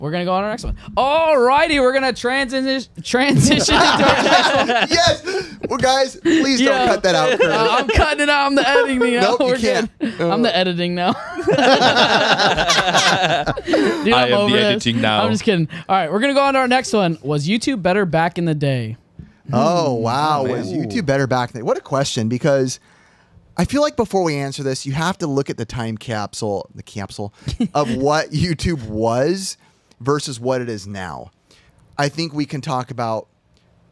we're going to go on our next one. All righty, we're going to transition into our next one. Yes! Well, guys, please don't cut that out. I'm cutting it out. I'm the editing now. Nope, you can't. I'm the editing now. Dude, I am the editing now. I'm just kidding. All right, we're going to go on to our next one. Was YouTube better back in the day? Oh, wow. Was YouTube better back then? What a question, because I feel like before we answer this, you have to look at the time capsule of what YouTube was versus what it is now. I think we can talk about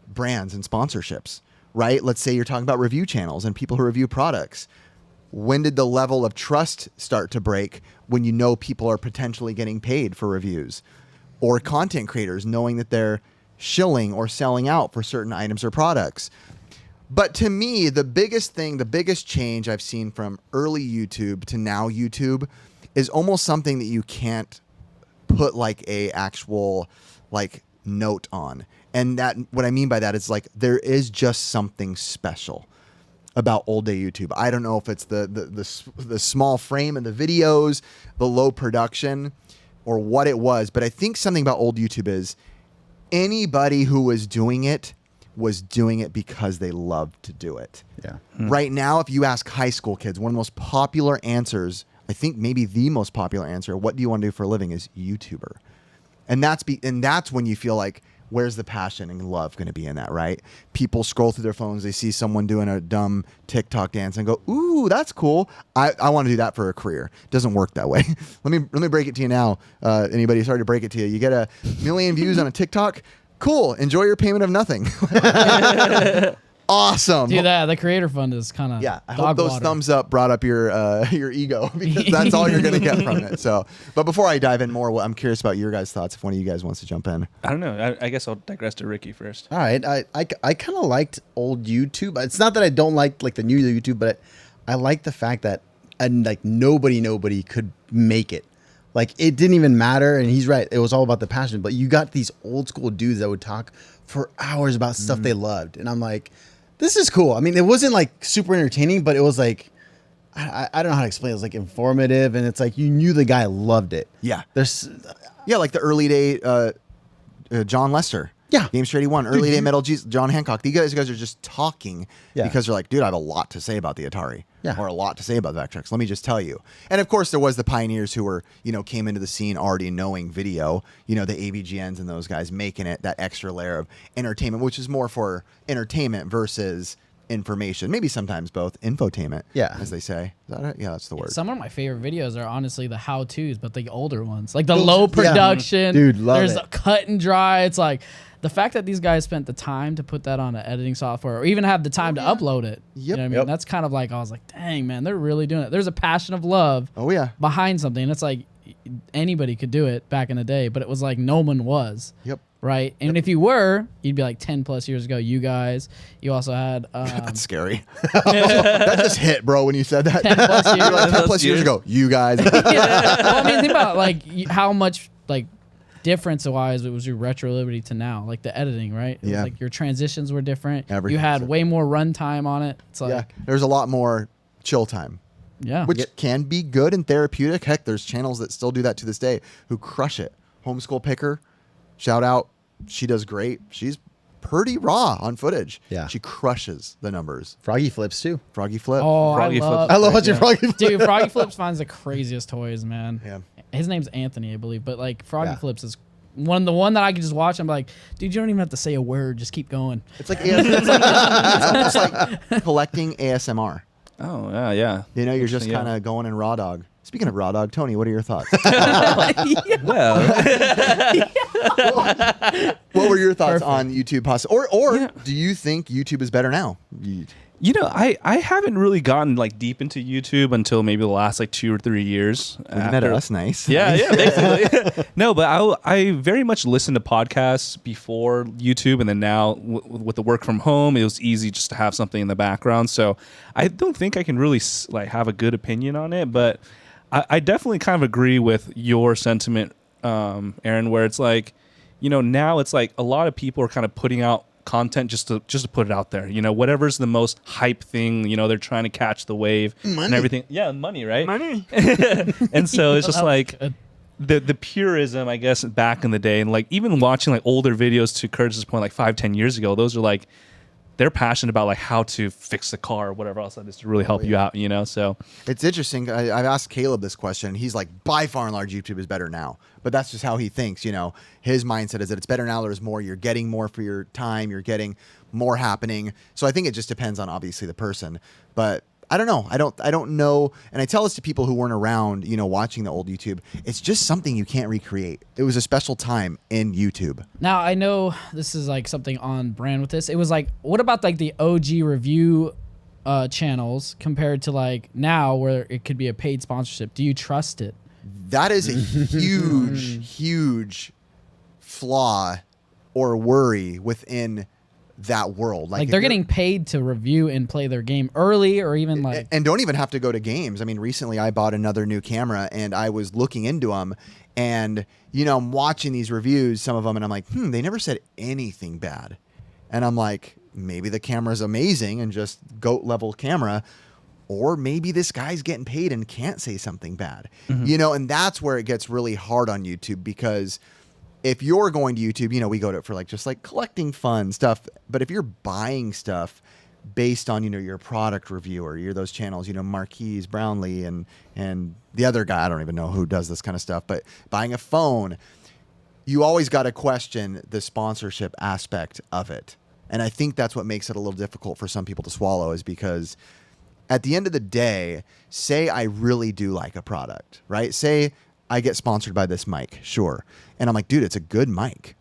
brands and sponsorships, right? Let's say you're talking about review channels and people who review products. When did the level of trust start to break when you know people are potentially getting paid for reviews? Or content creators knowing that they're shilling or selling out for certain items or products. But to me, the biggest change I've seen from early YouTube to now YouTube is almost something that you can't put like a actual like note on. And that what I mean by that is like there is just something special about old day YouTube. I don't know if it's the small frame in the videos, the low production, or what it was, but I think something about old YouTube is anybody who was doing it because they loved to do it. Yeah. Right now, if you ask high school kids, one of the most popular answers, I think maybe the most popular answer, what do you want to do for a living, is YouTuber. And that's when you feel like, where's the passion and love going to be in that, right? People scroll through their phones, they see someone doing a dumb TikTok dance and go, ooh, that's cool. I want to do that for a career. It doesn't work that way. Let me break it to you now. Anybody, sorry to break it to you. You get 1 million views on a TikTok. Cool. Enjoy your payment of nothing. Awesome. Dude, the creator fund is kind of I hope those thumbs up brought up your ego, because that's all you're going to get from it. So, but before I dive in more, I'm curious about your guys' thoughts. If one of you guys wants to jump in, I don't know. I guess I'll digress to Ricky first. All right, I kind of liked old YouTube. It's not that I don't like the new YouTube, but I like the fact that like nobody could make it. Like it didn't even matter, and he's right. It was all about the passion. But you got these old school dudes that would talk for hours about stuff they loved, and I'm like, this is cool. I mean, it wasn't like super entertaining, but it was like, I don't know how to explain it. It was like informative, and it's like you knew the guy loved it. Yeah. Yeah, like the early day John Lester. Yeah. Games 31, early day Metal Jesus, John Hancock. These guys are just talking because they're like, dude, I have a lot to say about the Atari. Yeah. Or a lot to say about the Vectrex. Let me just tell you. And of course, there was the pioneers who were, came into the scene already knowing video, the avgns and those guys making it that extra layer of entertainment, which is more for entertainment versus information. Maybe sometimes both. Infotainment, as they say. Is that it? Yeah, that's the word. Some of my favorite videos are honestly the how-tos, but the older ones. Like the low production. Dude, love There's it. a cut and dry. It's like the fact that these guys spent the time to put that on an editing software or even have the time to upload it. Yep. You know what I mean? That's kind of like, I was like, dang, man, they're really doing it. There's a passion of love behind something. And it's like anybody could do it back in the day, but it was like no one was. Yep. Right? And if you were, you'd be like 10 plus years ago, you guys. You also had... That's scary. That just hit, bro, when you said that. 10 plus years. You're like 10 plus years ago, you guys. Well, I mean, think about like how much like difference-wise it was your retro liberty to now, like the editing, right? It was like your transitions were different. You had way more runtime on it. It's like there's a lot more chill time. Yeah. Which can be good and therapeutic. Heck, there's channels that still do that to this day who crush it. Homeschool Picker, shout out. She does great. She's pretty raw on footage. Yeah. She crushes the numbers. Froggy Flips too. Froggy Flip. Oh, Froggy I love watching Froggy Flips. Dude, Froggy Flips finds the craziest toys, man. Yeah. His name's Anthony, I believe, but like Froggy Flips is the one that I can just watch. I'm like, dude, you don't even have to say a word. Just keep going. It's like it's almost like collecting ASMR. Oh, yeah. You're just kind of going in raw dog. Speaking of raw dog, Tony, what are your thoughts? Well, what were your thoughts on YouTube? Or do you think YouTube is better now? I haven't really gotten like deep into YouTube until maybe the last like 2 or 3 years. That's nice. Yeah, basically. No, but I very much listened to podcasts before YouTube, and then now with the work from home, it was easy just to have something in the background. So I don't think I can really like have a good opinion on it, but I definitely kind of agree with your sentiment, Aaron, where it's like, now it's like a lot of people are kind of putting out content just to put it out there. Whatever's the most hype thing, they're trying to catch the wave and everything. Yeah, money, right? Money. And so it's just like, the purism, I guess, back in the day, and like even watching like older videos to Curtis's point, like 5-10 years ago, those are like they're passionate about like how to fix the car or whatever else that is to really help you out, So it's interesting. I've asked Caleb this question, and he's like, by far and large, YouTube is better now. But that's just how he thinks. His mindset is that it's better now. There's more. You're getting more for your time. You're getting more happening. So I think it just depends on obviously the person. But I don't know. I don't know. And I tell this to people who weren't around, watching the old YouTube. It's just something you can't recreate. It was a special time in YouTube. Now, I know this is like something on brand with this. It was like, what about like the OG review channels compared to like now where it could be a paid sponsorship? Do you trust it? That is a huge, huge flaw or worry within that world. Like they're getting paid to review and play their game early, or even like, and don't even have to go to games. I mean, recently I bought another new camera and I was looking into them, and I'm watching these reviews, some of them, and I'm like, they never said anything bad. And I'm like, maybe the camera's amazing and just GOAT level camera, or maybe this guy's getting paid and can't say something bad. And that's where it gets really hard on YouTube, because if you're going to YouTube, we go to it for like just like collecting fun stuff. But if you're buying stuff based on, your product review, or you're those channels, Marquise Brownlee and the other guy, I don't even know who does this kind of stuff, but buying a phone, you always got to question the sponsorship aspect of it. And I think that's what makes it a little difficult for some people to swallow, is because at the end of the day, say I really do like a product, right? Say I get sponsored by this mic, sure. And I'm like, dude, it's a good mic.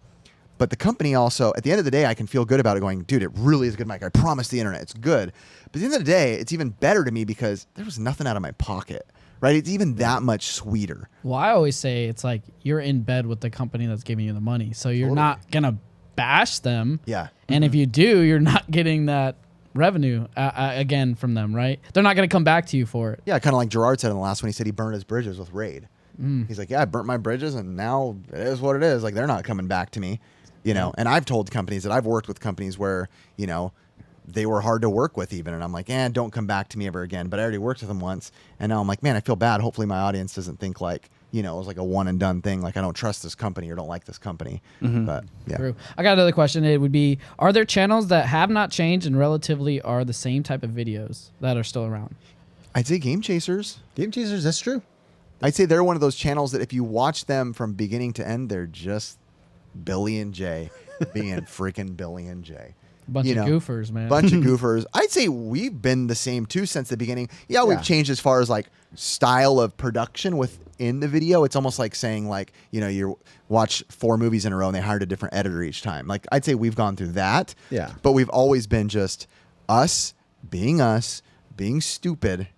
But the company also, at the end of the day, I can feel good about it going, dude, it really is a good mic. I promise the internet, it's good. But at the end of the day, it's even better to me because there was nothing out of my pocket, right? It's even that much sweeter. Well, I always say it's like you're in bed with the company that's giving you the money. So you're not going to bash them. Yeah. And if you do, you're not getting that revenue again from them, right? They're not going to come back to you for it. Yeah, kind of like Gerard said in the last one. He said he burned his bridges with Raid. He's like, yeah, I burnt my bridges, and now it is what it is. Like, they're not coming back to me, And I've told companies that I've worked with companies where, they were hard to work with even. And I'm like, don't come back to me ever again. But I already worked with them once. And now I'm like, man, I feel bad. Hopefully my audience doesn't think like, it was like a one and done thing. Like, I don't trust this company or don't like this company. But yeah. True. I got another question. It would be, are there channels that have not changed and relatively are the same type of videos that are still around? I'd say Game Chasers. Game Chasers, that's true. I'd say they're one of those channels that if you watch them from beginning to end, they're just Billy and Jay being freaking Billy and Jay. Bunch of goofers, man. Bunch of goofers. I'd say we've been the same too since the beginning. Yeah, we've changed as far as like style of production within the video. It's almost like saying like, you watch 4 movies in a row and they hired a different editor each time. Like, I'd say we've gone through that. Yeah. But we've always been just us, being stupid,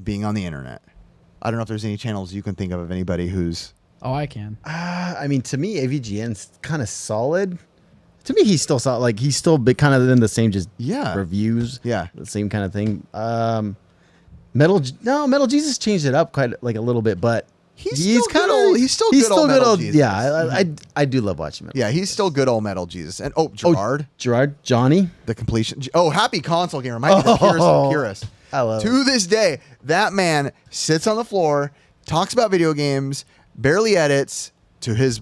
being on the internet. I don't know if there's any channels you can think of anybody who's... Oh, I can. I mean, to me, avgn's kind of solid. To me, he's still solid. Like, he's still kind of in the same just reviews. Yeah. The same kind of thing. Metal Jesus changed it up quite like a little bit, but he's still good old Metal Jesus. Yeah, I do love watching Metal Jesus. He's still good old Metal Jesus. And Gerard, Johnny. The completion. Oh, happy console gamer. Might be the purest of purists. I love to this day, that man sits on the floor, talks about video games, barely edits. To his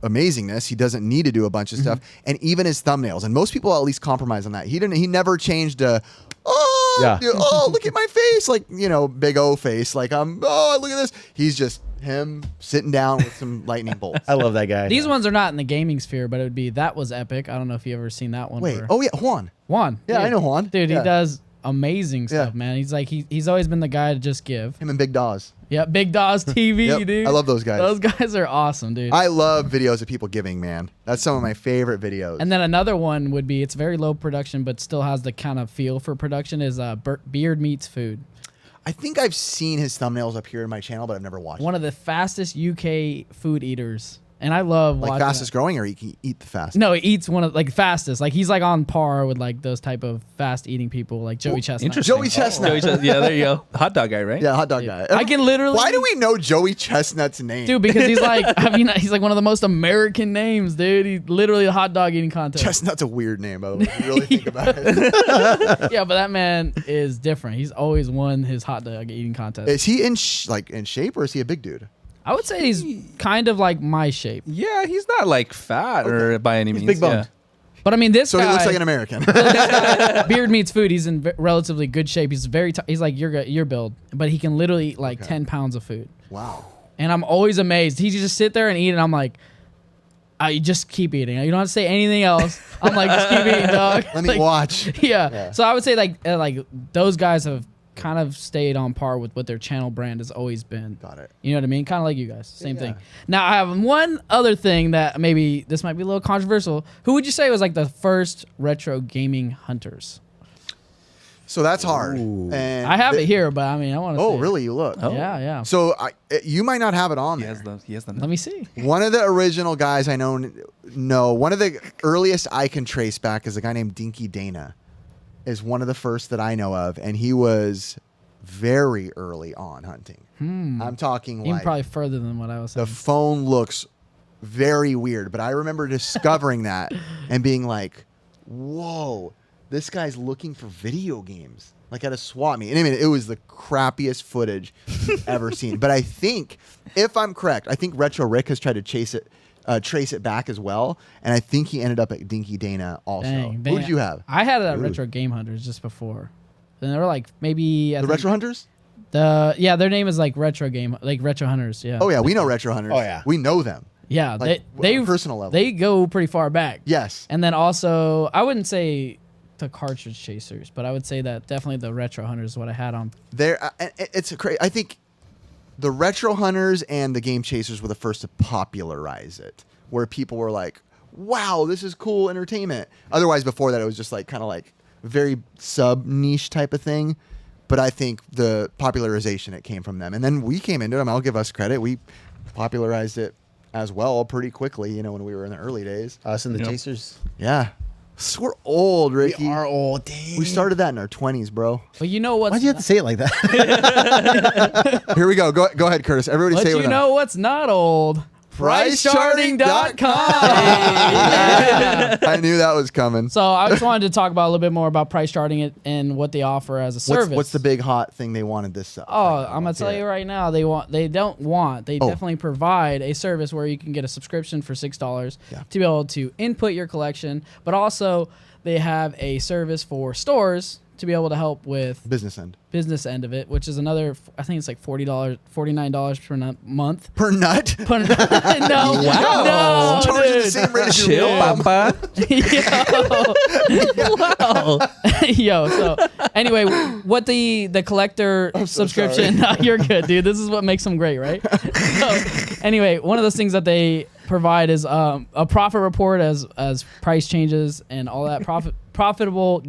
amazingness, he doesn't need to do a bunch of stuff, and even his thumbnails. And most people at least compromise on that. He never changed look at my face, like big O face, like look at this. He's just him sitting down with some lightning bolts. I love that guy. These ones are not in the gaming sphere, but it would be That Was Epic. I don't know if you ever seen that one. Wait, Juan. Yeah, dude. I know Juan. Dude, he does amazing stuff, man. He's like he's always been the guy to just give. Him and Big Dawes. Yeah, Big Dawes TV, dude. I love those guys. Those guys are awesome, dude. I love videos of people giving, man. That's some of my favorite videos. And then another one would be, it's very low production, but still has the kind of feel for production, is Beard Meets Food. I think I've seen his thumbnails up here in my channel, but I've never watched One of the fastest UK food eaters. And I love like watching fastest growing, or he can eat the fastest? No, he eats one of like fastest. Like he's like on par with like those type of fast eating people, like Joey Chestnut. Interesting. Joey Chestnut. Yeah, there you go. Hot dog guy, right? Yeah, hot dog guy. I can literally. Why do we know Joey Chestnut's name? Dude, because he's like, he's like one of the most American names, dude. He's literally a hot dog eating contest. Chestnut's a weird name, though. If you really think about it. Yeah, but that man is different. He's always won his hot dog eating contest. Is he in shape, or is he a big dude? I would say he's kind of like my shape. Yeah, he's not like fat or by any means. Big boned. But I mean, this So guy, he looks like an American. beard meets food. He's in relatively good shape. He's he's like your build, but he can literally eat like 10 pounds of food. Wow. And I'm always amazed. He just sit there and eat, and I'm like, you just keep eating. You don't have to say anything else. I'm like, just keep eating, dog. Let me watch. Yeah. So I would say like those guys have kind of stayed on par with what their channel brand has always been. Got it. You know what I mean? Kind of like you guys. Same thing. Now, I have one other thing that maybe this might be a little controversial. Who would you say was like the first retro gaming hunters? So that's hard. And I have it here, but I mean, I want to see. Oh, really? You look. Oh. Yeah. So you might not have it on He there. has the Let me see. One of the original guys I know, one of the earliest I can trace back is a guy named Dinky Dana, is one of the first that I know of, and he was very early on hunting. I'm talking Even like probably further than what I was saying. the phone looks very weird, but I remember discovering that and being like, whoa, this guy's looking for video games, like at a swap meet. And I mean, it was the crappiest footage ever seen. But I think, if I'm correct, I think Retro Rick has tried to trace it back as well, and I think he ended up at Dinky Dana also. Dang, Who did you have? I had it at Retro Game Hunters just before. And they were like maybe The Retro Hunters? their name is like Retro Hunters. Yeah. Oh yeah, we know Retro Hunters. Oh, yeah. We know them. Yeah, Like, they on a personal level. They go pretty far back. Yes. And then also, I wouldn't say the cartridge chasers, but I would say that definitely the Retro Hunters is what I had on. It's crazy. I think the Retro Hunters and the Game Chasers were the first to popularize it, where people were like, wow, this is cool entertainment. Otherwise, before that, it was just like kind of like very sub niche type of thing. But I think the popularization, it came from them. And then we came into them. I'll give us credit. We popularized it as well pretty quickly, when we were in the early days. Us and the Chasers. Yeah. So we're old, Ricky. We are old. Dang. We started that in our 20s, bro. But you know what's Why'd you have to say it like that? Here we go. Go ahead, Curtis. Everybody say it with us. what's not old? PriceCharting.com. Yeah. I knew that was coming. So I just wanted to talk about a little bit more about price charting and what they offer as a service. What's the big hot thing they wanted this stuff? Oh, I'm gonna tell you right now. They definitely provide a service where you can get a subscription for $6 to be able to input your collection, but also they have a service for stores to be able to help with business end of it, which is another. I think it's like $49 per month. per nut. No, Wow. no, Charging the dude. same rate as your Chill, mom. Papa. Wow. Yo, so anyway, what the collector subscription, no, you're good, dude. This is what makes them great, right? So anyway, one of those things that they provide is a profit report as price changes and all that profitable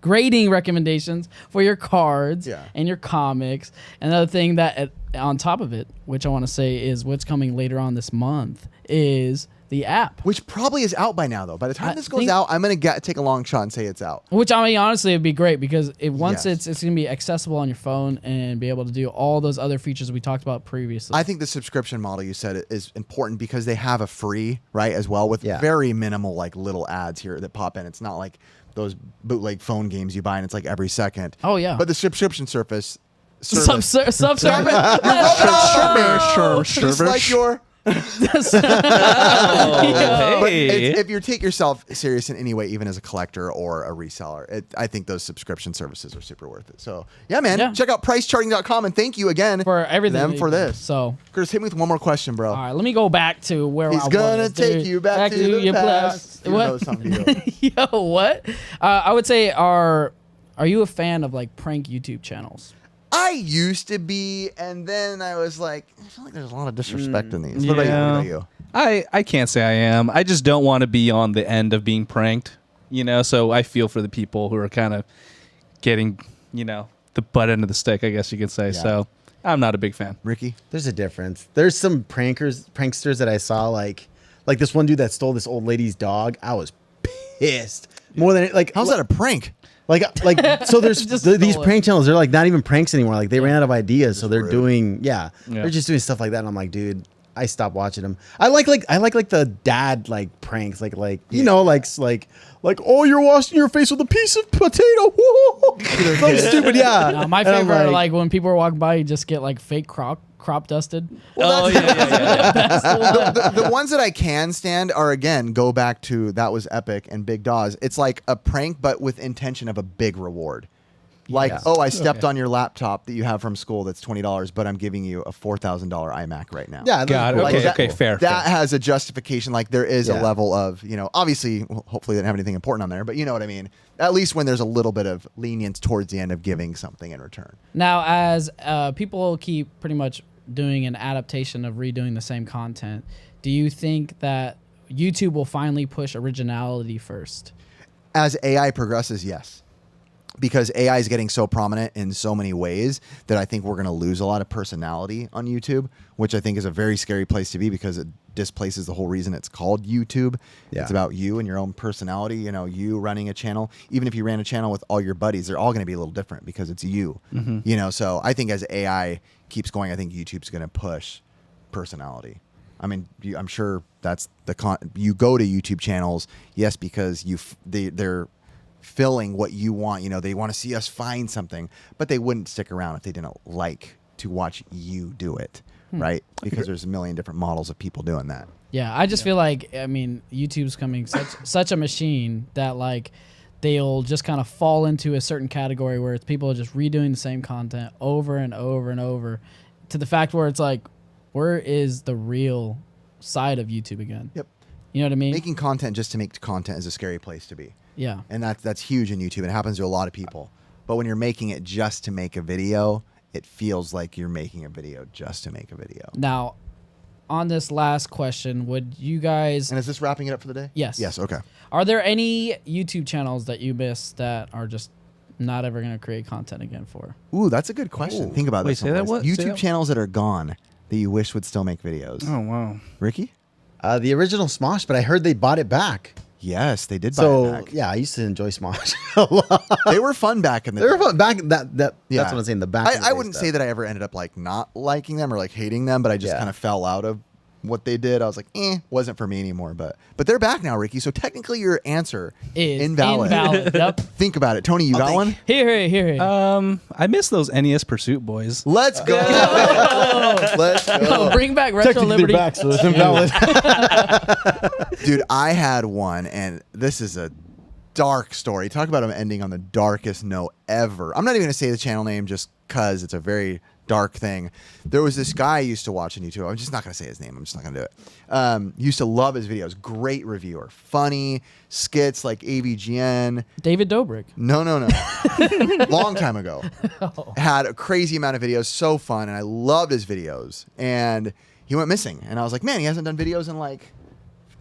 grading recommendations for your cards and your comics. Another thing that on top of it, which I want to say is what's coming later on this month, is the app. Which probably is out by now, though. By the time this goes out, I'm going to take a long shot and say it's out. Which, I mean, honestly, it'd be great because once Yes. it's going to be accessible on your phone and be able to do all those other features we talked about previously. I think the subscription model you said is important because they have a free, right, as well, with very minimal, like, little ads here that pop in. It's not like those bootleg phone games you buy and it's like every second. Oh, yeah. But the subscription service. Subservice. Just like your... Oh, But hey. if you take yourself serious in any way, even as a collector or a reseller, I think those subscription services are super worth it. So, yeah, man, check out PriceCharting.com, and thank you again for everything. them for this. So, Curtis, hit me with one more question, bro. all right, let me go back to where He's I gonna was. take you back to the your past. What? That was something to you. Yo, what? I would say, are you a fan of like prank YouTube channels? I used to be, and then I was like, I feel like there's a lot of disrespect in these. What about you? I can't say I am. I just don't want to be on the end of being pranked, so I feel for the people who are kind of getting, the butt end of the stick, I guess you could say. Yeah. So I'm not a big fan. Ricky? There's a difference. There's some pranksters that I saw, like this one dude that stole this old lady's dog. I was pissed. More than How's that a prank? So there's these prank channels. They're like not even pranks anymore. Like they ran out of ideas, so they're rude. doing they're just doing stuff like that. And I'm like, dude, I stopped watching them. I like the dad like pranks, like oh, you're washing your face with a piece of potato. So stupid, yeah. No, my And I'm favorite are like when people are walking by, you just get like fake crop dusted. Oh yeah. That's the one. The ones that I can stand are, again, go back to That Was Epic and Big Dawes. It's like a prank, but with intention of a big reward. Like, Yeah. oh, I stepped on your laptop that you have from school that's $20, but I'm giving you a $4,000 iMac right now. Yeah, Got it. cool. Okay, that- okay, fair. That fair. has a justification. Like, there is a Yeah. level of, obviously, hopefully they didn't have anything important on there, but you know what I mean? At least when there's a little bit of lenience towards the end of giving something in return. Now, as people keep pretty much doing an adaptation of redoing the same content, do you think that YouTube will finally push originality first? As AI progresses, yes. Because AI is getting so prominent in so many ways that I think we're going to lose a lot of personality on YouTube, which I think is a very scary place to be because it displaces the whole reason it's called YouTube. Yeah. It's about you and your own personality, you running a channel. Even if you ran a channel with all your buddies, they're all going to be a little different because it's you. So I think as AI keeps going, I think YouTube's going to push personality. I mean, I'm sure that's you go to YouTube channels, yes, because they're filling what you want. They want to see us find something, but they wouldn't stick around if they didn't like to watch you do it, right? Because there's a million different models of people doing that. Yeah, I just feel like, YouTube's coming such a machine that like they'll just kind of fall into a certain category where it's people are just redoing the same content over and over and over, to the fact where it's like, where is the real side of YouTube again? Yep. You know what I mean? Making content just to make content is a scary place to be. Yeah. And that's huge in YouTube. It happens to a lot of people. But when you're making it just to make a video, it feels like you're making a video just to make a video. Now, on this last question, would you guys... And is this wrapping it up for the day? Yes. Yes, okay. Are there any YouTube channels that you miss that are just not ever going to create content again for? Ooh, that's a good question. Ooh. Think about Wait, this. say that someplace. what? Say YouTube that- channels that are gone that you wish would still make videos. Oh wow. Ricky? The original Smosh, but I heard they bought it back. Yes, they did buy So it back. yeah, I used to enjoy Smosh a lot. They were fun back in the They were day. fun back. That's Yeah. what I'm saying. The back. I wouldn't say that I ever ended up like not liking them or like hating them, but I just Yeah. kind of fell out of what they did. I was like, wasn't for me anymore. But they're back now, Ricky. So technically your answer Is invalid. Yep. Think about it. Tony, you got one? Here. I miss those NES Pursuit boys. Let's go. Let's go. Bring back Retro Liberty. so it's invalid. Dude, I had one, and this is a dark story. Talk about them ending on the darkest note ever. I'm not even going to say the channel name just because it's a very dark thing. There was this guy I used to watch on YouTube. I'm just not going to say his name. I'm just not going to do it. Used to love his videos. Great reviewer. Funny skits like avgn. David Dobrik. No. Long time ago. Had a crazy amount of videos. So fun. And I loved his videos. And he went missing. And I was like, man, he hasn't done videos in like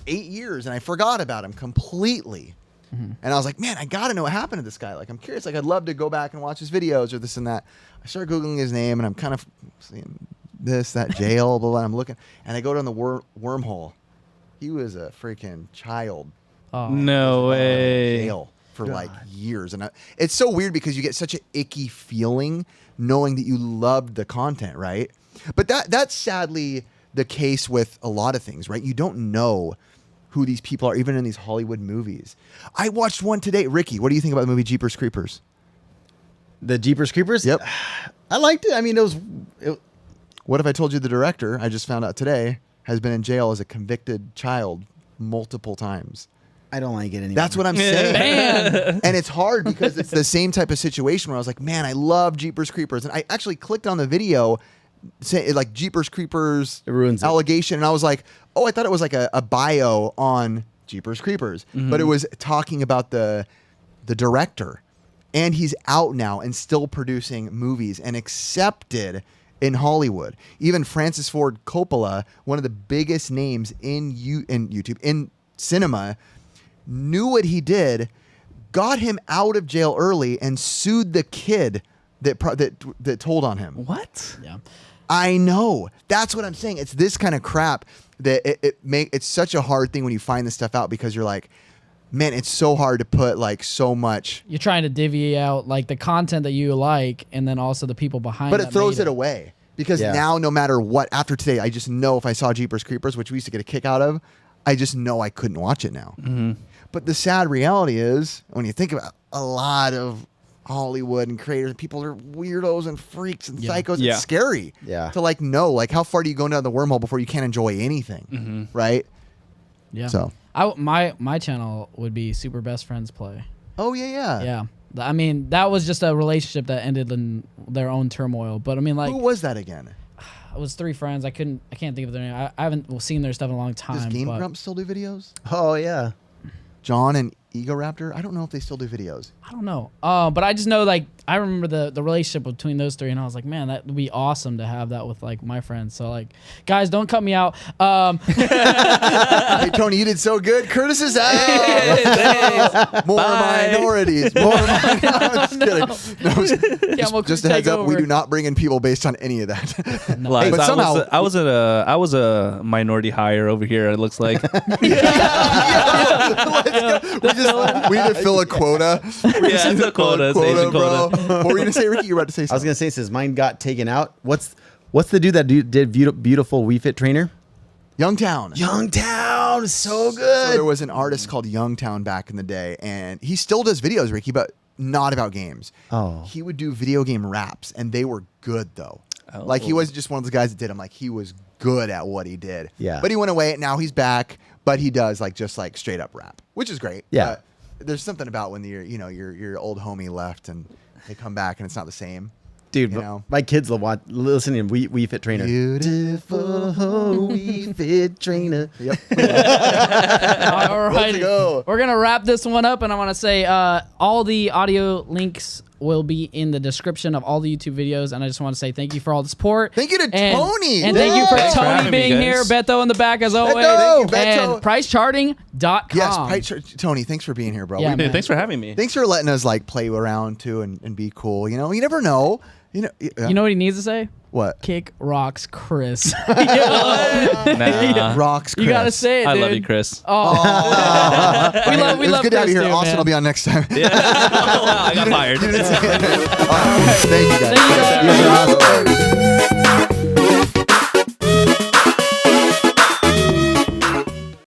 8 years. And I forgot about him completely. And I was like, man, I got to know what happened to this guy. Like, I'm curious. Like, I'd love to go back and watch his videos or this and that. I started Googling his name, and I'm kind of seeing this, that, jail, blah, blah. I'm looking. And I go down the wormhole. He was a freaking child. Oh. No in way. jail for like years. And it's so weird because you get such an icky feeling knowing that you loved the content, right? But that's sadly the case with a lot of things, right? You don't know who these people are, even in these Hollywood movies. I watched one today. Ricky, what do you think about the movie Jeepers Creepers? The Jeepers Creepers. Yep. I liked it. I mean, What if I told you the director, I just found out today, has been in jail as a convicted child multiple times? I don't like it anymore. That's what I'm saying. Man. And it's hard because it's the same type of situation where I was like, man, I love Jeepers Creepers. And I actually clicked on the video, say like Jeepers Creepers It ruins it. allegation. And I was like, oh, I thought it was like a bio on Jeepers Creepers. But it was talking about the director. And he's out now and still producing movies and accepted in Hollywood. Even Francis Ford Coppola, one of the biggest names in YouTube, in cinema, knew what he did, got him out of jail early, and sued the kid that told on him. What? Yeah. I know. That's what I'm saying. It's this kind of crap that it's such a hard thing when you find this stuff out because you're like, man, it's so hard to put like so much. You're trying to divvy out like the content that you like and then also the people behind But that it throws made it away because Yeah. now no matter what, after today, I just know if I saw Jeepers Creepers, which we used to get a kick out of, I just know I couldn't watch it now. But the sad reality is when you think about a lot of Hollywood and creators. People are weirdos and freaks and psychos. Yeah. It's scary. Yeah. To like know like how far do you go down the wormhole before you can't enjoy anything, right? Yeah. So. My channel would be Super Best Friends Play. Oh yeah. Yeah. I mean, that was just a relationship that ended in their own turmoil. But I mean, like, Who was that again? it was 3 friends. I can't think of their name. I haven't seen their stuff in a long time. Does Game but Grumps still do videos? Oh yeah. John and Ego Raptor? I don't know if they still do videos. I don't know. But I just know, like, I remember the relationship between those 3, and I was like, man, that would be awesome to have that with like my friends. So like, guys, don't cut me out. Hey Tony, you did so good. Curtis is out. More minorities. More minorities. No, I'm just kidding. No, just a heads up, we do not bring in people based on any of that. No. Hey, but somehow I was a minority hire over here. It looks like. we need to fill a quota. Yeah, it's a quota. It's Asian bro. quota. What were you gonna say, Ricky? You were about to say I was something. gonna say since mine got taken out. What's the dude that did beautiful Wii Fit trainer? Youngtown. Youngtown, so So good. there was an artist called Youngtown back in the day, and he still does videos, Ricky, but not about games. Oh. He would do video game raps, and they were good though. Oh. Like he wasn't just one of those guys that did them. Like he was good at what he did. Yeah. But he went away, and now he's back. But he does like just like straight up rap, which is great. Yeah. But there's something about when your old homie left and they come back and it's not the same. Dude, you know? my kids love listening to Wii Fit trainer. Beautiful Wii Fit trainer. Yep. All right, Let's go. we're gonna wrap this one up, and I want to say all the audio links will be in the description of all the YouTube videos. And I just want to say thank you for all the support. Thank you to Tony. And thank you for Thanks for Tony having me, being here. guys. Beto in the back as always. Thank you, Beto. And pricecharting.com. Yes, Tony, thanks for being here, bro. Yeah, We- man. Hey, thanks for having me. Thanks for letting us like play around too and be cool. You know, you never know. You know what he needs to say? What? Kick rocks, Chris. Nah. Rocks. You gotta Chris. say it, I dude. love you, Chris. Oh, we It love was good to have Chris you here. too, Austin man. will be on next time. Yeah. I got fired. Thank you guys. Thank you, guys. You're awesome.